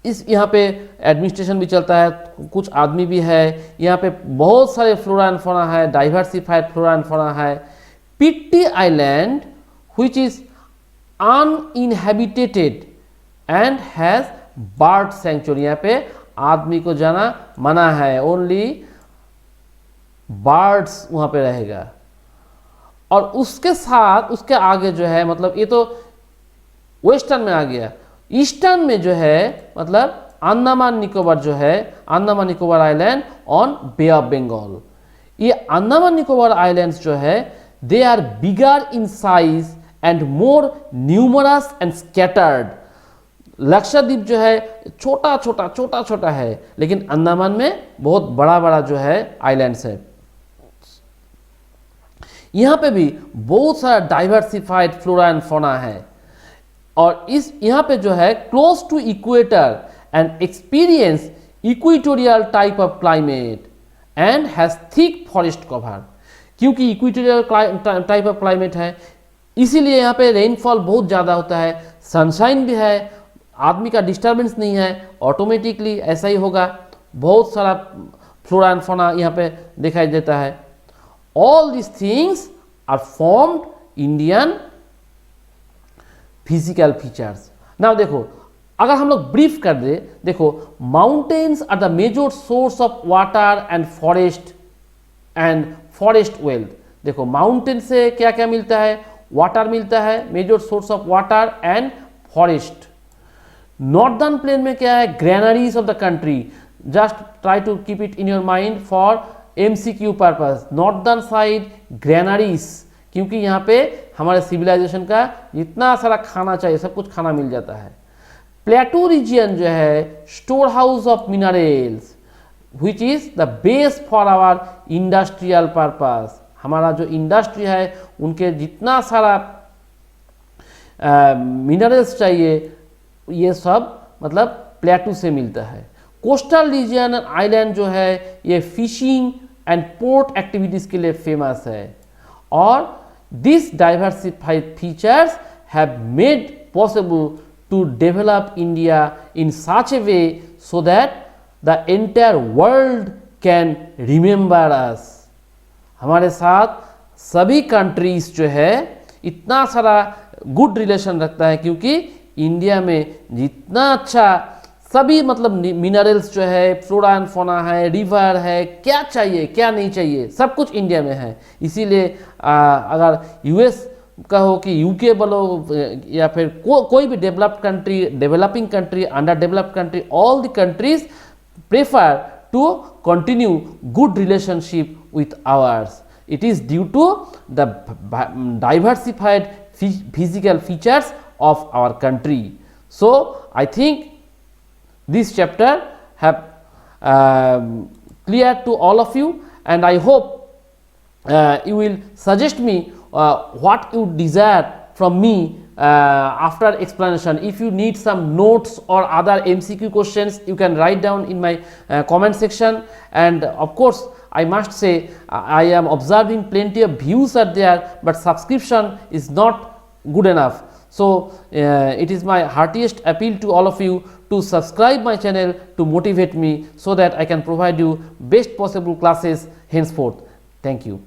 इस यहाँ पे administration भी चलता है, कुछ आदमी भी है, यहाँ पे बहुत सारे फ्लोरा एंड फौना है, डाइवर्सिफाइड फ्लोरा एंड फौना है। Pitti island which is uninhabited and has bird sanctuary, यहाँ पे आदमी को जाना मना है, ओनली बर्ड्स वहाँ पे रहेगा। और उसके साथ उसके आगे जो है मतलब ये तो वेस्टर्न में आ गया, ईस्टर्न में जो है मतलब अंडमान निकोबार जो है, Andaman Nicobar island on bay of Bengal. ये अंडमान निकोबार आइलैंड्स जो है they are bigger in size and more numerous and scattered. Lakshadweep जो है छोटा छोटा है, लेकिन अंडमान में बहुत बड़ा बड़ा जो है आइलैंड्स है। यहाँ पे भी बहुत सारा डाइवर्सिफाइड फ्लोरा एंड फौना है और इस यहाँ पे जो है close to equator and experience equatorial type of climate and has thick forest cover. क्योंकि इक्वेटोरियल टाइप ऑफ क्लाइमेट है इसीलिए यहाँ पे रेनफॉल बहुत ज़्यादा होता है, सनशाइन भी है, आदमी का डिस्टर्बेंस नहीं है, ऑटोमेटिकली ऐसा ही होगा। बहुत सारा फ्लोरा एंड फौना यहाँ पे दिखाई देता है। All this things are formed Indian physical features. Now देखो अगर हम लोग ब्रीफ कर दे, देखो mountains are the major source of water and forest wealth. देखो माउंटेन से क्या क्या मिलता है, वाटर मिलता है, major source of water and forest. Northern plain में क्या है, granaries of the country. Just try to keep it in your mind for MCQ purpose. Northern side granaries, क्योंकि यहाँ पे हमारे सिविलाइजेशन का जितना सारा खाना चाहिए सब कुछ खाना मिल जाता है। प्लेटू रीजियन जो है store house of minerals which is the base for our industrial purpose. हमारा जो इंडस्ट्री है उनके जितना सारा मिनरल्स चाहिए ये सब मतलब प्लेटू से मिलता है। कोस्टल रीजियन आइलैंड जो है ये फिशिंग एंड पोर्ट एक्टिविटीज के लिए फेमस है और these diversified features have made possible to develop India in such a way so that the entire world can remember us। हमारे साथ सभी कंट्रीज जो है इतना सारा गुड रिलेशन रखता है क्योंकि इंडिया में जितना अच्छा सभी मतलब मिनरल्स जो है, फ्लोरा एंड फौना है, रिवर है, क्या चाहिए क्या नहीं चाहिए सब कुछ इंडिया में है। इसीलिए अगर US का हो कि UK बोलो या फिर कोई भी developed country, developing country, under developed country, all the countries prefer to continue good relationship with ours. It is due to the diversified physical features of our country. So I think this chapter have clear to all of you and I hope you will suggest me what you desire from me after explanation. If you need some notes or other MCQ questions you can write down in my comment section and of course I must say I am observing plenty of views are there but subscription is not good enough. So it is my heartiest appeal to all of you to subscribe my channel to motivate me so that I can provide you best possible classes henceforth. Thank you.